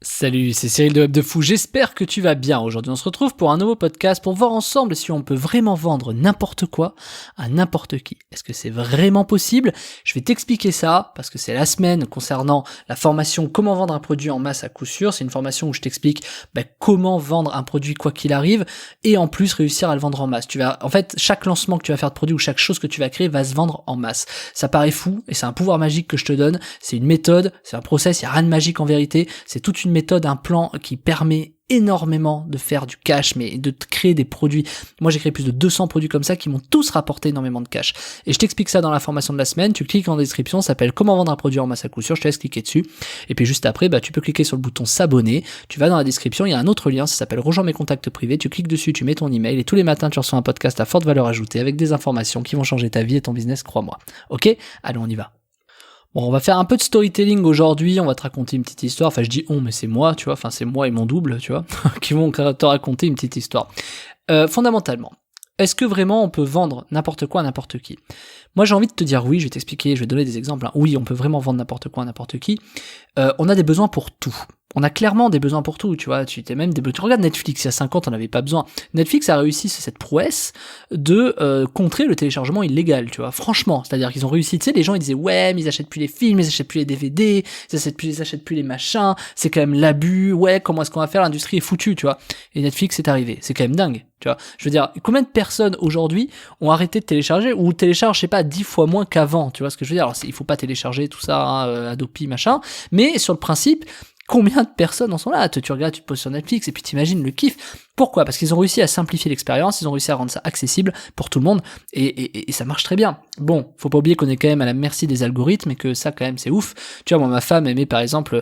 Salut, c'est Cyril de Web de Fou, j'espère que tu vas bien. Aujourd'hui on se retrouve pour un nouveau podcast pour voir ensemble si on peut vraiment vendre n'importe quoi à n'importe qui. Est-ce que c'est vraiment possible? Je vais t'expliquer ça parce que c'est la semaine concernant la formation comment vendre un produit en masse à coup sûr. C'est une formation où je t'explique comment vendre un produit quoi qu'il arrive et en plus réussir à le vendre en masse. En fait, chaque lancement que tu vas faire de produit ou chaque chose que tu vas créer va se vendre en masse. Ça paraît fou et c'est un pouvoir magique que je te donne. C'est une méthode, c'est un process, il n'y a rien de magique en vérité. C'est toute une méthode, un plan qui permet énormément de faire du cash, mais de créer des produits. Moi, j'ai créé plus de 200 produits comme ça qui m'ont tous rapporté énormément de cash. Et je t'explique ça dans la formation de la semaine. Tu cliques en description, ça s'appelle comment vendre un produit en masse à coup sûr. Je te laisse cliquer dessus. Et puis juste après, tu peux cliquer sur le bouton s'abonner. Tu vas dans la description, il y a un autre lien, ça s'appelle rejoins mes contacts privés. Tu cliques dessus, tu mets ton email et tous les matins, tu reçois un podcast à forte valeur ajoutée avec des informations qui vont changer ta vie et ton business, crois-moi. Ok? Allez, on y va. Bon, on va faire un peu de storytelling aujourd'hui, on va te raconter une petite histoire, enfin je dis on, mais c'est moi, tu vois, enfin c'est moi et mon double, tu vois, qui vont te raconter une petite histoire. Fondamentalement, est-ce que vraiment on peut vendre n'importe quoi à n'importe qui? Moi j'ai envie de te dire oui, je vais t'expliquer, je vais donner des exemples, hein. Oui, on peut vraiment vendre n'importe quoi à n'importe qui. On a des besoins pour tout. On a clairement des besoins pour tout, tu vois, tu regardes Netflix, il y a 5 ans, t'en avais pas besoin. Netflix a réussi cette prouesse de contrer le téléchargement illégal, tu vois, franchement, c'est-à-dire qu'ils ont réussi, tu sais, les gens ils disaient ouais, mais ils achètent plus les films, ils achètent plus les DVD, ils achètent plus les machins, c'est quand même l'abus, ouais, comment est-ce qu'on va faire, l'industrie est foutue, tu vois. Et Netflix est arrivé, c'est quand même dingue, tu vois. Je veux dire, combien de personnes aujourd'hui ont arrêté de télécharger ou téléchargent, je sais pas, 10 fois moins qu'avant, tu vois ce que je veux dire. Alors il faut pas télécharger tout ça, hein, Adobe machin, mais sur le principe, combien de personnes en sont là? Tu regardes, tu te poses sur Netflix et puis t'imagines le kiff. Pourquoi? Parce qu'ils ont réussi à simplifier l'expérience, ils ont réussi à rendre ça accessible pour tout le monde et ça marche très bien. Bon, faut pas oublier qu'on est quand même à la merci des algorithmes et que ça quand même c'est ouf. Tu vois, moi ma femme aimait par exemple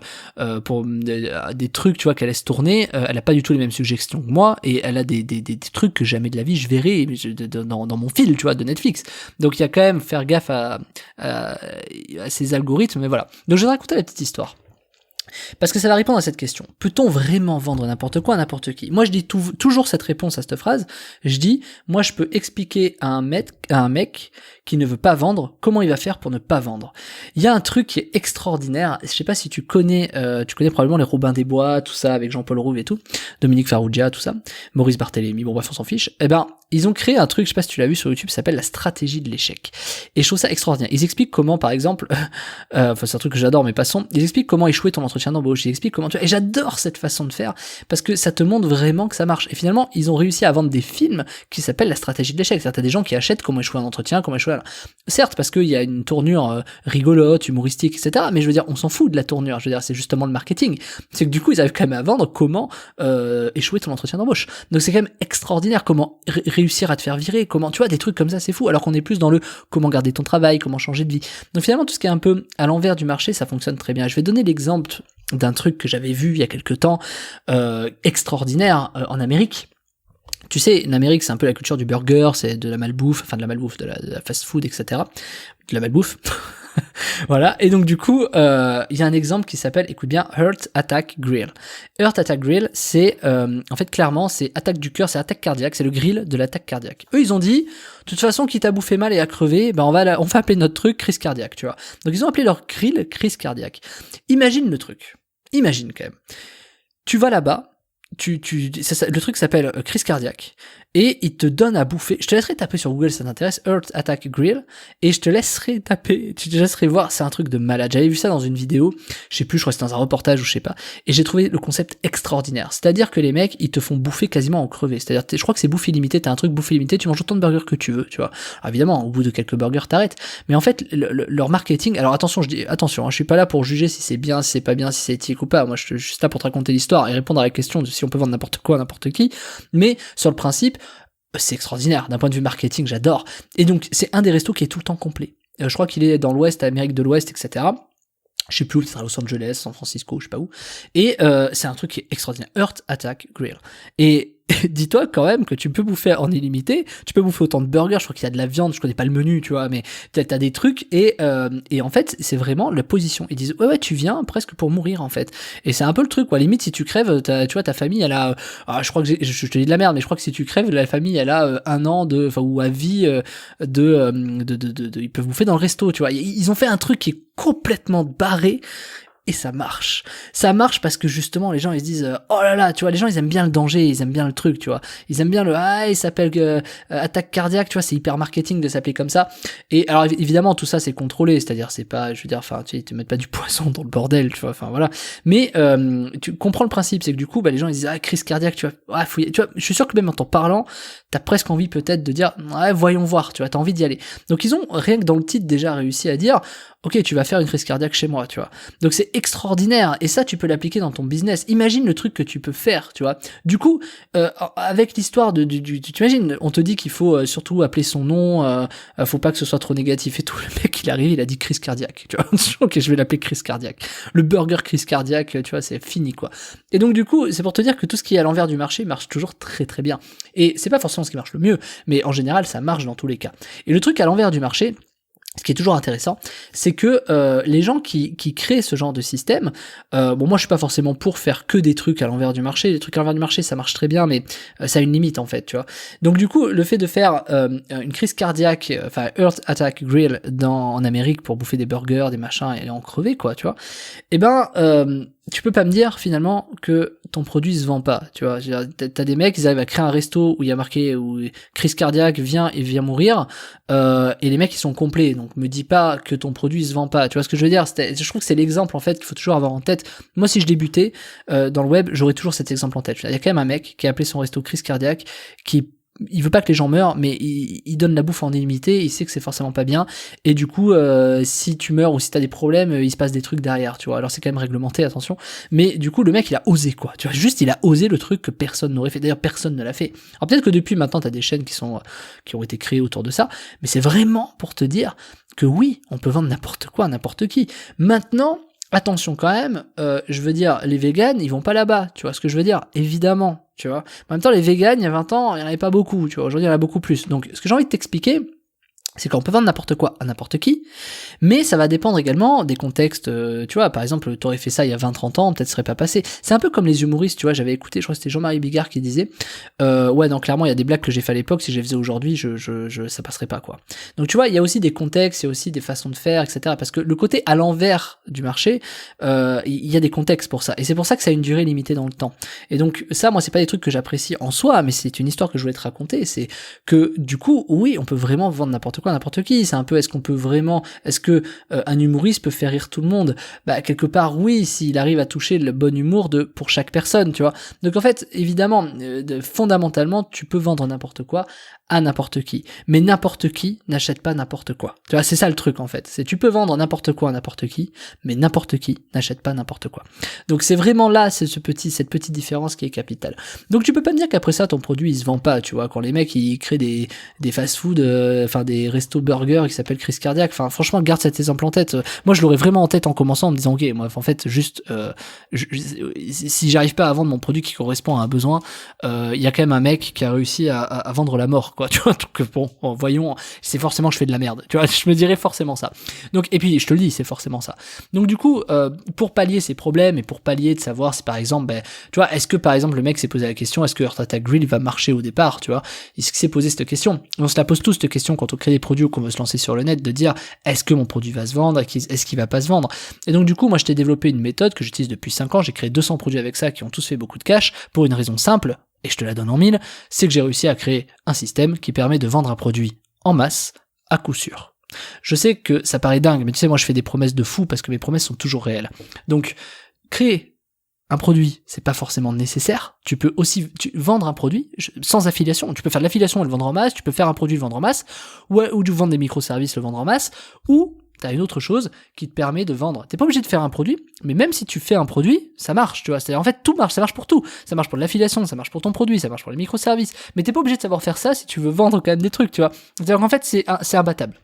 pour des trucs, tu vois, qu'elle laisse tourner, elle a pas du tout les mêmes suggestions que moi et elle a des trucs que jamais de la vie je verrai dans mon fil, tu vois, de Netflix. Donc il y a quand même faire gaffe à ces algorithmes, mais voilà. Donc je vais te raconter la petite histoire. Parce que ça va répondre à cette question. Peut-on vraiment vendre n'importe quoi à n'importe qui? Moi, je dis toujours cette réponse à cette phrase. Je dis, moi, je peux expliquer à un mec qui ne veut pas vendre comment il va faire pour ne pas vendre. Il y a un truc qui est extraordinaire. Je sais pas si tu connais probablement les Robin des Bois, tout ça, avec Jean-Paul Rouve et tout, Dominique Farrugia, tout ça, Maurice Barthélémy, bon bref, on s'en fiche. Ils ont créé un truc, je sais pas si tu l'as vu sur YouTube, ça s'appelle la stratégie de l'échec. Et je trouve ça extraordinaire. Ils expliquent comment, par exemple, c'est un truc que j'adore, mais passons, ils expliquent comment échouer ton entretien d'embauche, ils expliquent comment et j'adore cette façon de faire, parce que ça te montre vraiment que ça marche. Et finalement, ils ont réussi à vendre des films qui s'appellent la stratégie de l'échec. C'est-à-dire, t'as des gens qui achètent comment échouer un entretien, comment échouer certes, parce qu'il y a une tournure rigolote, humoristique, etc., mais je veux dire, on s'en fout de la tournure, je veux dire, c'est justement le marketing. C'est que du coup, ils arrivent quand même à vendre comment échouer ton entretien d'embauche. Donc c'est quand même extraordinaire comment réussir à te faire virer, comment, tu vois, des trucs comme ça, c'est fou, alors qu'on est plus dans le comment garder ton travail, comment changer de vie. Donc finalement, tout ce qui est un peu à l'envers du marché, ça fonctionne très bien. Je vais donner l'exemple d'un truc que j'avais vu il y a quelque temps, extraordinaire, en Amérique. Tu sais, en Amérique, c'est un peu la culture du burger, c'est de la malbouffe, de la fast food, etc. De la malbouffe. Voilà. Et donc, du coup, il y a un exemple qui s'appelle, écoute bien, Heart Attack Grill. Heart Attack Grill, c'est, en fait, clairement, c'est attaque du cœur, c'est attaque cardiaque, c'est le grill de l'attaque cardiaque. Eux, ils ont dit, de toute façon, quitte à bouffer mal et à crever, on va appeler notre truc crise cardiaque, tu vois. Donc, ils ont appelé leur grill crise cardiaque. Imagine le truc. Imagine, quand même. Tu vas là-bas, le truc s'appelle crise cardiaque et il te donne à bouffer. Je te laisserai taper sur Google si ça t'intéresse, Heart Attack Grill, et je te laisserai taper, tu te laisserai voir, c'est un truc de malade. J'avais vu ça dans une vidéo, je sais plus, je crois que c'était dans un reportage ou je sais pas, et j'ai trouvé le concept extraordinaire. C'est-à-dire que les mecs, ils te font bouffer quasiment en crever. C'est-à-dire, je crois que c'est bouffe illimitée, t'as un truc bouffe illimitée, tu manges autant de burgers que tu veux, tu vois. Alors évidemment, au bout de quelques burgers, t'arrêtes. Mais en fait, leur marketing, alors attention, je suis pas là pour juger si c'est bien, si c'est pas bien, si c'est éthique ou pas. Moi, je suis juste là pour te raconter l'histoire et répondre à la question de si on peut vendre n'importe quoi, n'importe qui. Mais, sur le principe, c'est extraordinaire. D'un point de vue marketing, j'adore. Et donc, c'est un des restos qui est tout le temps complet. Je crois qu'il est dans l'Ouest, Amérique de l'Ouest, etc. Je sais plus où, c'est à Los Angeles, San Francisco, je sais pas où. Et c'est un truc qui est extraordinaire. Heart Attack Grill. Et dis-toi quand même que tu peux bouffer en illimité, tu peux bouffer autant de burgers, je crois qu'il y a de la viande, je connais pas le menu, tu vois, mais t'as des trucs, et en fait, c'est vraiment la position. Ils disent, ouais, tu viens presque pour mourir, en fait. Et c'est un peu le truc, quoi. Limite, si tu crèves, tu vois, ta famille, elle a, je crois que je te dis de la merde, mais je crois que si tu crèves, la famille, elle a un an ou à vie, ils peuvent bouffer dans le resto, tu vois. Ils ont fait un truc qui est complètement barré. et ça marche. Ça marche parce que justement les gens ils se disent oh là là, tu vois, les gens ils aiment bien le danger, ils aiment bien le truc, tu vois. Ils aiment bien il s'appelle attaque cardiaque, tu vois, c'est hyper marketing de s'appeler comme ça. Et alors évidemment tout ça c'est contrôlé, c'est-à-dire c'est pas, je veux dire, enfin tu sais, ils te mettent pas du poison dans le bordel, tu vois, enfin voilà. Mais tu comprends le principe, c'est que du coup bah les gens ils disent crise cardiaque, tu vois, tu vois, je suis sûr que même en t'en parlant, t'as presque envie peut-être de dire ouais voyons voir, tu vois, t'as envie d'y aller. Donc ils ont rien que dans le titre déjà réussi à dire ok, tu vas faire une crise cardiaque chez moi, tu vois. Donc c'est extraordinaire, et ça tu peux l'appliquer dans ton business. Imagine le truc que tu peux faire, tu vois. Du coup, avec l'histoire tu imagines, on te dit qu'il faut surtout appeler son nom, faut pas que ce soit trop négatif et tout. Le mec il arrive, il a dit crise cardiaque, tu vois. Ok, je vais l'appeler crise cardiaque. Le burger crise cardiaque, tu vois, c'est fini quoi. Et donc du coup, c'est pour te dire que tout ce qui est à l'envers du marché marche toujours très très bien. Et c'est pas forcément ce qui marche le mieux, mais en général ça marche dans tous les cas. Et le truc à l'envers du marché, ce qui est toujours intéressant, c'est que les gens qui créent ce genre de système, bon moi je suis pas forcément pour faire que des trucs à l'envers du marché, les trucs à l'envers du marché ça marche très bien, mais ça a une limite en fait, tu vois. Donc du coup le fait de faire une crise cardiaque, enfin Earth Attack Grill en Amérique pour bouffer des burgers, des machins et en crever quoi, tu vois, et ben tu peux pas me dire finalement que ton produit se vend pas, tu vois. T'as des mecs, ils arrivent à créer un resto où il y a marqué où crise cardiaque vient mourir, et les mecs ils sont complets. Donc me dis pas que ton produit se vend pas. Tu vois ce que je veux dire? Je trouve que c'est l'exemple en fait qu'il faut toujours avoir en tête. Moi si je débutais dans le web, j'aurais toujours cet exemple en tête. Il y a quand même un mec qui a appelé son resto crise cardiaque, il veut pas que les gens meurent, mais il donne la bouffe en illimité, il sait que c'est forcément pas bien, et du coup, si tu meurs ou si t'as des problèmes, il se passe des trucs derrière, tu vois. Alors c'est quand même réglementé, attention, mais du coup, le mec, il a osé, quoi. Tu vois, juste, il a osé le truc que personne n'aurait fait. D'ailleurs, personne ne l'a fait. Alors peut-être que depuis, maintenant, t'as des chaînes qui ont été créées autour de ça, mais c'est vraiment pour te dire que oui, on peut vendre n'importe quoi à n'importe qui. Maintenant, attention quand même, je veux dire, les véganes, ils vont pas là-bas, tu vois ce que je veux dire? Évidemment, tu vois. En même temps, les véganes, il y a 20 ans, il n'y en avait pas beaucoup, tu vois. Aujourd'hui, il y en a beaucoup plus. Donc, ce que j'ai envie de t'expliquer, c'est qu'on peut vendre n'importe quoi à n'importe qui, mais ça va dépendre également des contextes, tu vois, par exemple, t'aurais fait ça il y a 20-30 ans, peut-être ce serait pas passé. C'est un peu comme les humoristes, tu vois, j'avais écouté, je crois que c'était Jean-Marie Bigard qui disait, ouais, non, clairement, il y a des blagues que j'ai fait à l'époque, si je les faisais aujourd'hui, ça passerait pas, quoi. Donc, tu vois, il y a aussi des contextes, il y a aussi des façons de faire, etc., parce que le côté à l'envers du marché, il y a des contextes pour ça, et c'est pour ça que ça a une durée limitée dans le temps. Et donc, ça, moi, c'est pas des trucs que j'apprécie en soi, mais c'est une histoire que je voulais te raconter, c'est que, du coup, oui, on peut vraiment vendre n'importe quoi, n'importe qui. C'est un peu, est-ce que un humoriste peut faire rire tout le monde? Bah quelque part oui, s'il arrive à toucher le bon humour pour chaque personne, tu vois. Donc en fait, évidemment, fondamentalement, tu peux vendre n'importe quoi à n'importe qui, mais n'importe qui n'achète pas n'importe quoi. Tu vois, c'est ça le truc en fait. C'est tu peux vendre n'importe quoi à n'importe qui, mais n'importe qui n'achète pas n'importe quoi. Donc c'est vraiment là, c'est cette petite différence qui est capitale. Donc tu peux pas me dire qu'après ça ton produit il se vend pas, tu vois, quand les mecs ils créent des fast-food, enfin des restos burgers qui s'appellent crise cardiaque. Enfin franchement garde cet exemple en tête. Moi je l'aurais vraiment en tête en commençant en me disant ok, moi en fait juste si j'arrive pas à vendre mon produit qui correspond à un besoin, il y a quand même un mec qui a réussi à vendre la mort, quoi, tu vois. Donc bon, voyons, c'est forcément que je fais de la merde, tu vois, je me dirais forcément ça. Donc et puis je te le dis, c'est forcément ça. Donc du coup, pour pallier ces problèmes et pour pallier de savoir si par exemple, ben, tu vois, est-ce que par exemple le mec s'est posé la question, est-ce que Earth Attack Grill va marcher au départ, tu vois, est-ce qu'il s'est posé cette question? On se la pose tous cette question quand on crée des produits ou qu'on veut se lancer sur le net, de dire est-ce que mon produit va se vendre, est-ce qu'il va pas se vendre. Et donc du coup, moi je t'ai développé une méthode que j'utilise depuis 5 ans, j'ai créé 200 produits avec ça qui ont tous fait beaucoup de cash pour une raison simple, et je te la donne en 1000, c'est que j'ai réussi à créer un système qui permet de vendre un produit en masse à coup sûr. Je sais que ça paraît dingue, mais tu sais, moi je fais des promesses de fou parce que mes promesses sont toujours réelles. Donc, créer un produit, c'est pas forcément nécessaire. Tu peux aussi vendre un produit sans affiliation. Tu peux faire de l'affiliation et le vendre en masse, tu peux faire un produit et le vendre en masse, ou tu vendre des microservices, le vendre en masse, ou t'as une autre chose qui te permet de vendre. T'es pas obligé de faire un produit, mais même si tu fais un produit, ça marche, tu vois. C'est-à-dire, en fait, tout marche, ça marche pour tout. Ça marche pour l'affiliation, ça marche pour ton produit, ça marche pour les microservices. Mais t'es pas obligé de savoir faire ça si tu veux vendre quand même des trucs, tu vois. C'est-à-dire qu'en fait, c'est imbattable.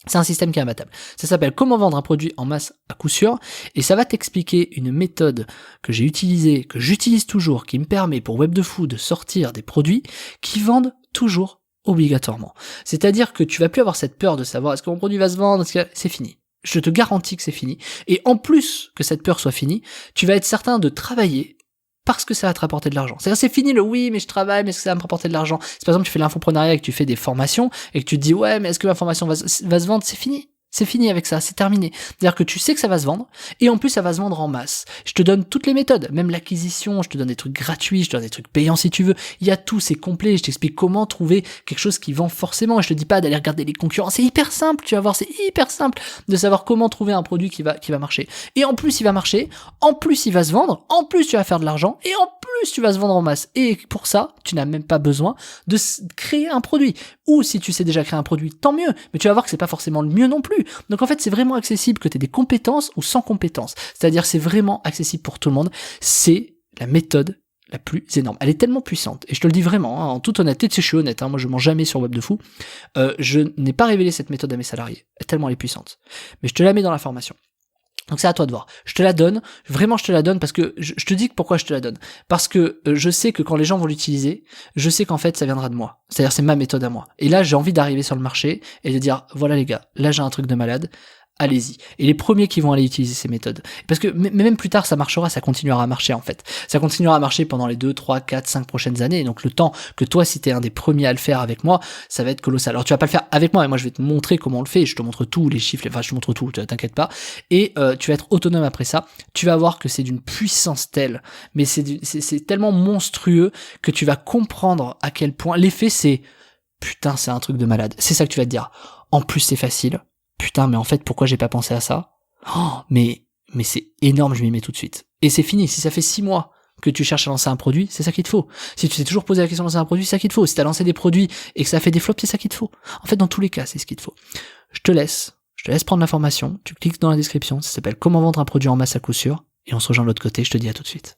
C'est un système qui est imbattable. Ça s'appelle comment vendre un produit en masse à coup sûr, et ça va t'expliquer une méthode que j'ai utilisée, que j'utilise toujours, qui me permet pour Web de Fou de sortir des produits qui vendent toujours obligatoirement. C'est-à-dire que tu vas plus avoir cette peur de savoir est-ce que mon produit va se vendre, c'est fini. Je te garantis que c'est fini. Et en plus que cette peur soit finie, tu vas être certain de travailler parce que ça va te rapporter de l'argent. C'est-à-dire, c'est fini le oui, mais je travaille, mais est-ce que ça va me rapporter de l'argent? Si par exemple tu fais l'infoprenariat et que tu fais des formations et que tu te dis ouais, mais est-ce que ma formation va se vendre? C'est fini. C'est fini avec ça, c'est terminé. C'est-à-dire que tu sais que ça va se vendre, et en plus ça va se vendre en masse. Je te donne toutes les méthodes, même l'acquisition, je te donne des trucs gratuits, je te donne des trucs payants si tu veux. Il y a tout, c'est complet, je t'explique comment trouver quelque chose qui vend forcément, et je te dis pas d'aller regarder les concurrents, c'est hyper simple, tu vas voir, c'est hyper simple de savoir comment trouver un produit qui va marcher. Et en plus il va marcher, en plus il va se vendre, en plus tu vas faire de l'argent, et en plus tu vas se vendre en masse. Et pour ça, tu n'as même pas besoin de créer un produit. Ou si tu sais déjà créer un produit, tant mieux, mais tu vas voir que c'est pas forcément le mieux non plus. Donc en fait, c'est vraiment accessible que tu aies des compétences ou sans compétences. C'est-à-dire c'est vraiment accessible pour tout le monde. C'est la méthode la plus énorme. Elle est tellement puissante, et je te le dis vraiment, en toute honnêteté, tu sais, je suis honnête, moi je mens jamais sur Web de Fou, je n'ai pas révélé cette méthode à mes salariés, tellement elle est puissante. Mais je te la mets dans la formation. Donc c'est à toi de voir. Je te la donne, vraiment je te la donne parce que je te dis pourquoi je te la donne. Parce que je sais que quand les gens vont l'utiliser, je sais qu'en fait ça viendra de moi. C'est-à-dire c'est ma méthode à moi. Et là j'ai envie d'arriver sur le marché et de dire voilà les gars, là j'ai un truc de malade. Allez-y. Et les premiers qui vont aller utiliser ces méthodes. Parce que même plus tard, ça marchera, ça continuera à marcher en fait. Ça continuera à marcher pendant les 2, 3, 4, 5 prochaines années. Et donc le temps que toi, si t'es un des premiers à le faire avec moi, ça va être colossal. Alors tu vas pas le faire avec moi, et moi je vais te montrer comment on le fait. Je te montre tout, les chiffres, enfin je te montre tout, t'inquiète pas. Et tu vas être autonome après ça. Tu vas voir que c'est d'une puissance telle, mais c'est tellement monstrueux que tu vas comprendre à quel point l'effet c'est putain, c'est un truc de malade. C'est ça que tu vas te dire. En plus c'est facile. Putain, mais en fait, pourquoi j'ai pas pensé à ça? Mais c'est énorme, je m'y mets tout de suite. Et c'est fini. Si ça fait 6 mois que tu cherches à lancer un produit, c'est ça qu'il te faut. Si tu t'es toujours posé la question de lancer un produit, c'est ça qu'il te faut. Si t'as lancé des produits et que ça fait des flops, c'est ça qu'il te faut. En fait, dans tous les cas, c'est ce qu'il te faut. Je te laisse prendre l'information. Tu cliques dans la description. Ça s'appelle Comment vendre un produit en masse à coup sûr. Et on se rejoint de l'autre côté. Je te dis à tout de suite.